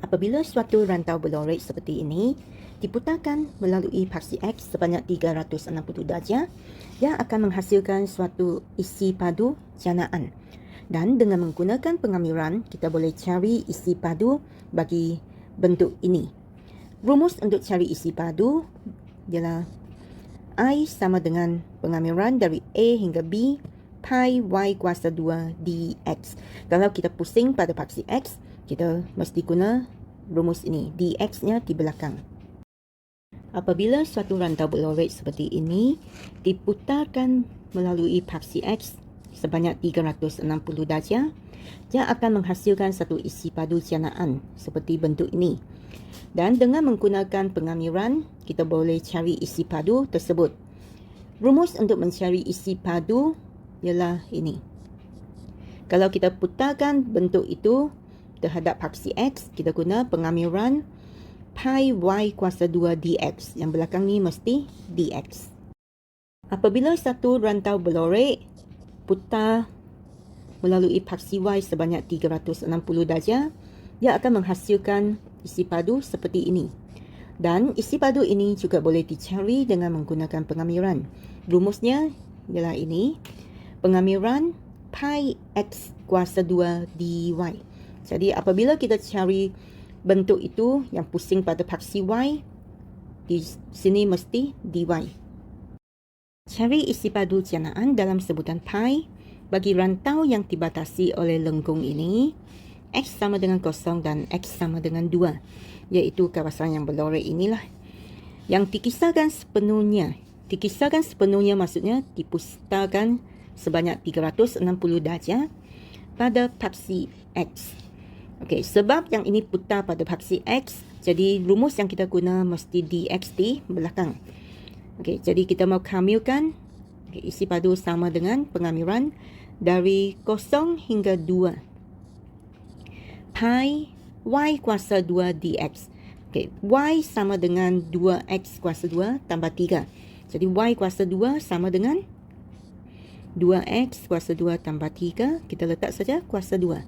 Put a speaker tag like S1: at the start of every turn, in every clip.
S1: Apabila suatu rantau berlorek seperti ini diputarkan melalui paksi X sebanyak 360 darjah, yang akan menghasilkan suatu isi padu janaan. Dan dengan menggunakan pengamiran, kita boleh cari isi padu bagi bentuk ini. Rumus untuk cari isi padu ialah I sama dengan pengamiran dari A hingga B pi y kuasa 2 dx. Kalau kita pusing pada paksi X, kita mesti guna rumus ini, dx-nya di belakang. Apabila suatu rantau berlorek seperti ini diputarkan melalui paksi X sebanyak 360 darjah, dia akan menghasilkan satu isi padu janaan seperti bentuk ini. Dan dengan menggunakan pengamiran, kita boleh cari isi padu tersebut. Rumus untuk mencari isi padu ialah ini. Kalau kita putarkan bentuk itu terhadap paksi X, kita guna pengamiran pi y kuasa 2 dx. Yang belakang ni mesti dx. Apabila satu rantau berlorek putar melalui paksi Y sebanyak 360 darjah, dia akan menghasilkan isi padu seperti ini. Dan isi padu ini juga boleh dicari dengan menggunakan pengamiran. Rumusnya ialah ini. Pengamiran pi x kuasa 2 dy. Jadi apabila kita cari bentuk itu yang pusing pada paksi Y, di sini mesti dy. Cari isi padu janaan dalam sebutan pi bagi rantau yang dibatasi oleh lengkung ini. X sama dengan 0 dan X sama dengan 2, iaitu kawasan yang berlorek inilah. Yang dikisarkan sepenuhnya. Dikisarkan sepenuhnya maksudnya diputarkan sebanyak 360 darjah pada paksi X. Okey, sebab yang ini putar pada paksi X, jadi rumus yang kita guna mesti dx di belakang. Okey, jadi kita mau kamilkan isi padu sama dengan pengamiran dari 0 hingga 2. Pi y kuasa 2 dx. Okay, y sama dengan 2x kuasa 2 tambah 3. Jadi y kuasa 2 sama dengan 2x kuasa 2 tambah 3. Kita letak saja kuasa 2.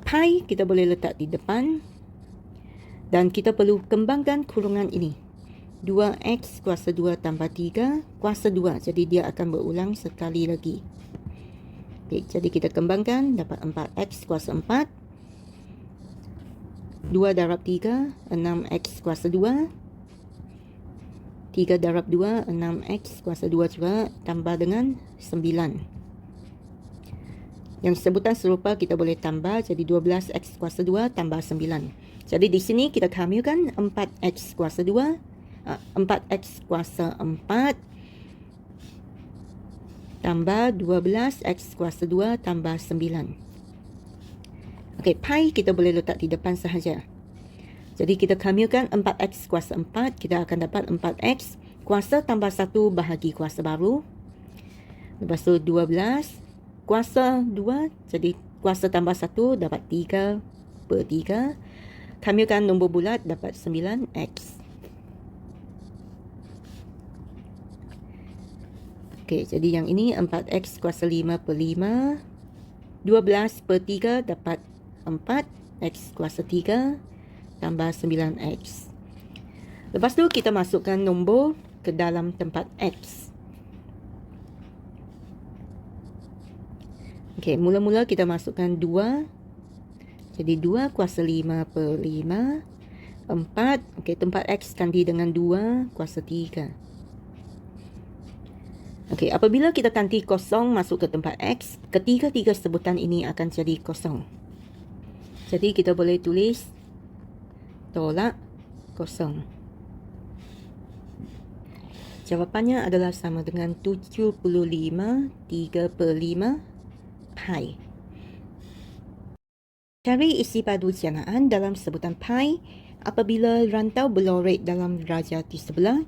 S1: Pi kita boleh letak di depan. Dan kita perlu kembangkan kurungan ini. 2x kuasa 2 tambah 3 kuasa 2. Jadi dia akan berulang sekali lagi. Okay, jadi kita kembangkan, dapat 4x kuasa 4. 2 darab 3, 6x kuasa 2. 3 darab 2, 6x kuasa 2 juga, tambah dengan 9. Yang sebutan serupa kita boleh tambah, jadi 12x kuasa 2 tambah 9. Jadi di sini kita kamilkan 4x kuasa 2, 4x kuasa 4. Tambah 12x kuasa 2 tambah 9. Okey, pi kita boleh letak di depan sahaja. Jadi kita kamilkan 4x kuasa 4. Kita akan dapat 4x kuasa tambah 1 bahagi kuasa baru. Lepas tu 12 kuasa 2. Jadi kuasa tambah 1 dapat 3/3. Kamilkan nombor bulat dapat 9x. Okey, jadi yang ini 4x kuasa 5/5. 12/3 dapat 4x kuasa 3 tambah 9x. Lepas tu kita masukkan nombor ke dalam tempat x. Okey, mula-mula kita masukkan 2. Jadi 2 kuasa 5/5. 4. Okey, tempat x ganti dengan 2 kuasa 3. Okey, apabila kita ganti 0 masuk ke tempat x, ketiga-tiga sebutan ini akan jadi 0. Jadi kita boleh tulis tolak 0. Jawapannya adalah sama dengan 75 3/5 pi. Cari isi padu janaan dalam sebutan pi apabila rantau berlorek dalam darjah di sebelah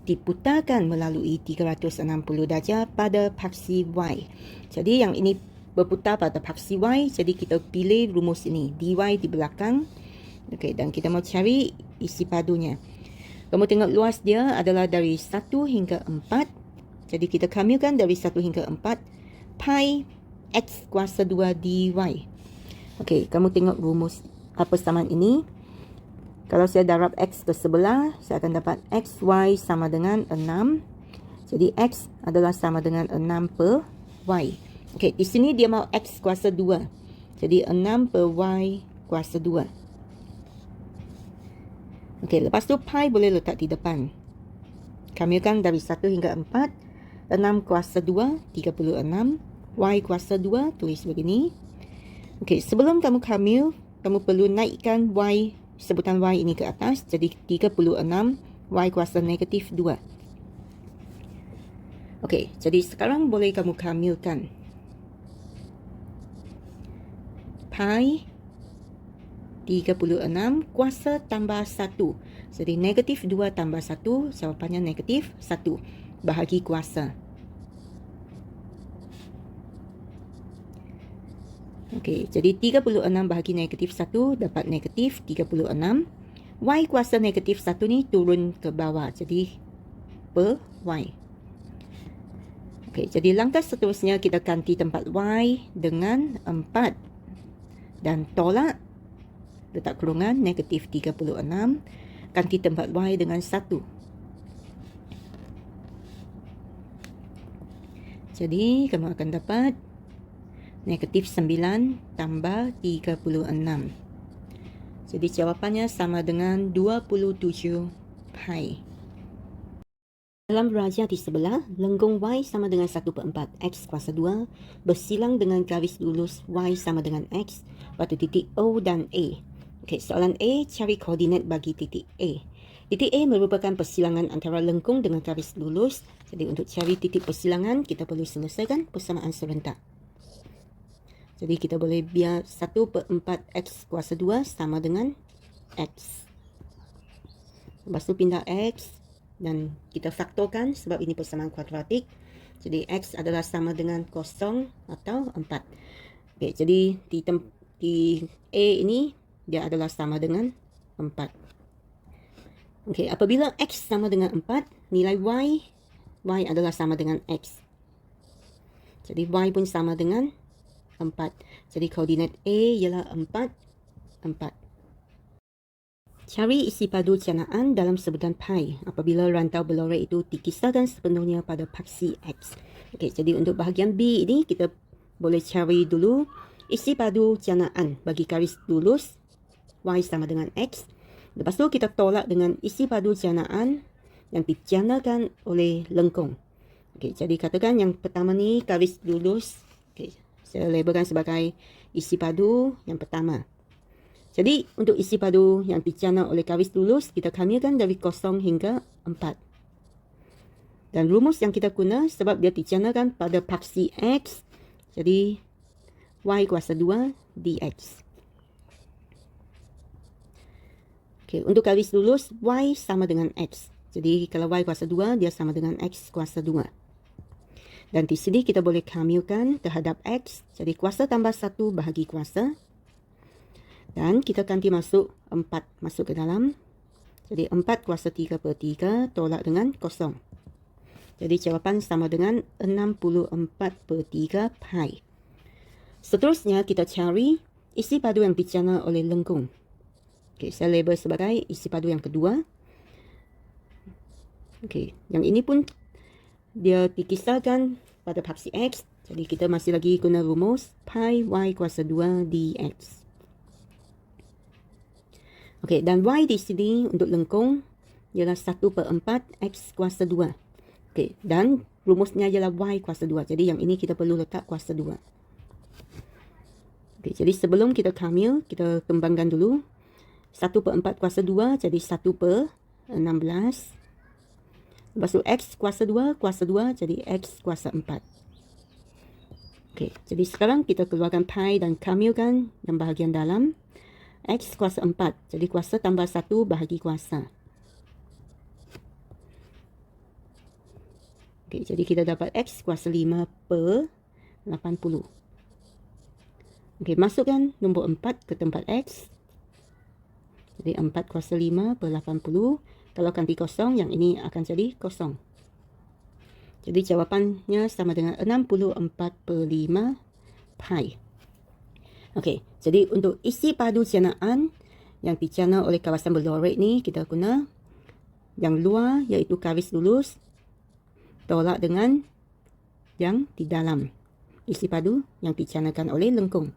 S1: diputarkan melalui 360 darjah pada paksi Y. Jadi yang ini berputar pada paksi Y, jadi kita pilih rumus ini, dy di belakang. Okey, dan kita mau cari isi padunya. Kamu tengok luas dia adalah dari 1 hingga 4. Jadi kita kamilkan dari 1 hingga 4. Pi x kuasa 2 dy. Okey, kamu tengok rumus persamaan ini. Kalau saya darab X ke sebelah, saya akan dapat XY sama dengan 6. Jadi X adalah sama dengan 6 per Y. Okey, di sini dia mau X kuasa 2. Jadi 6 per Y kuasa 2. Okey, lepas tu pi boleh letak di depan. Kamilkan dari 1 hingga 4. 6 kuasa 2, 36. Y kuasa 2, tulis begini. Okey, sebelum kamu kamil, kamu perlu naikkan Y, sebutan Y ini ke atas. Jadi 36, Y kuasa negatif 2. Okey, jadi sekarang boleh kamu kamilkan. Pi 36 kuasa tambah 1. Jadi negatif 2 tambah 1, jawapannya negatif 1. Bahagi kuasa. Okey, jadi 36 bahagi negatif 1 dapat negatif 36. Y kuasa negatif 1 ni turun ke bawah. Jadi per Y. Okey, jadi langkah seterusnya kita ganti tempat Y dengan 4. Dan tolak, letak kurungan negatif 36. Ganti tempat Y dengan 1. Jadi kamu akan dapat negatif 9 tambah 36. Jadi jawapannya sama dengan 27 pi. Dalam raja di sebelah, lengkung Y sama dengan 1 per 4 X kuasa 2 bersilang dengan garis lurus Y sama dengan X pada titik O dan A. Okey, soalan A, cari koordinat bagi titik A. Titik A merupakan persilangan antara lengkung dengan garis lurus. Jadi untuk cari titik persilangan, kita perlu selesaikan persamaan serentak. Jadi kita boleh biar 1 per 4 X kuasa 2 sama dengan X. Lepas tu pindah X. Dan kita faktorkan sebab ini persamaan kuadratik. Jadi X adalah sama dengan 0 atau 4. Okay, jadi di A ini dia adalah sama dengan 4. Okay, apabila X sama dengan 4, nilai Y adalah sama dengan X. Jadi Y pun sama dengan 4. Jadi koordinat A ialah 4, 4. Cari isi padu canaan dalam sebutan pi apabila rantau berlorek itu dikisarkan sepenuhnya pada paksi X. Okey, jadi untuk bahagian B ini kita boleh cari dulu isi padu canaan bagi garis lurus Y sama dengan X. Lepas tu kita tolak dengan isi padu canaan yang dicanakan oleh lengkung. Okey, jadi katakan yang pertama ni garis lurus. Okey, saya labelkan sebagai isi padu yang pertama. Jadi, untuk isi padu yang dicana oleh garis lurus, kita kamilkan dari 0 hingga 4. Dan rumus yang kita guna sebab dia dicanakan pada paksi X, jadi Y kuasa 2 dx. Okay, untuk garis lurus, Y sama dengan X. Jadi, kalau Y kuasa 2, dia sama dengan X kuasa 2. Dan di sini kita boleh kamilkan terhadap X, jadi kuasa tambah 1 bahagi kuasa. Dan kita ganti masuk 4 masuk ke dalam. Jadi 4 kuasa 3 per 3 tolak dengan 0. Jadi jawapan sama dengan 64 per 3 pi. Seterusnya kita cari isi padu yang dicana oleh lengkung. Okay, saya label sebagai isi padu yang kedua. Okay, yang ini pun dia dikisarkan pada paksi X. Jadi kita masih lagi guna rumus pi Y kuasa 2 dx. Okey, dan Y di sini untuk lengkung ialah 1 per 4 X kuasa 2. Okey, dan rumusnya ialah Y kuasa 2. Jadi yang ini kita perlu letak kuasa 2. Okey, jadi sebelum kita kamil, kita kembangkan dulu. 1 per 4 kuasa 2, jadi 1 per 16. Lepas tu X kuasa 2, jadi X kuasa 4. Okey, jadi sekarang kita keluarkan pi dan kamilkan yang bahagian dalam. X kuasa 4. Jadi kuasa tambah 1 bahagi kuasa. Okey, jadi kita dapat X kuasa 5 per 80. Okey, masukkan nombor 4 ke tempat X. Jadi 4 kuasa 5 per 80. Kalau ganti kosong, yang ini akan jadi kosong. Jadi jawapannya sama dengan 64 per 5 pi. Okey, jadi untuk isi padu canaan yang dicana oleh kawasan berlorek ni, kita guna yang luar iaitu garis lurus tolak dengan yang di dalam isi padu yang dicanakan oleh lengkung.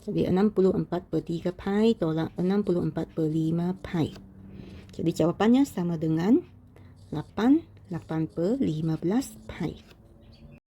S1: Jadi 64/3 pi tolak 64/5 pi. Jadi jawapannya sama dengan 8/15 pi.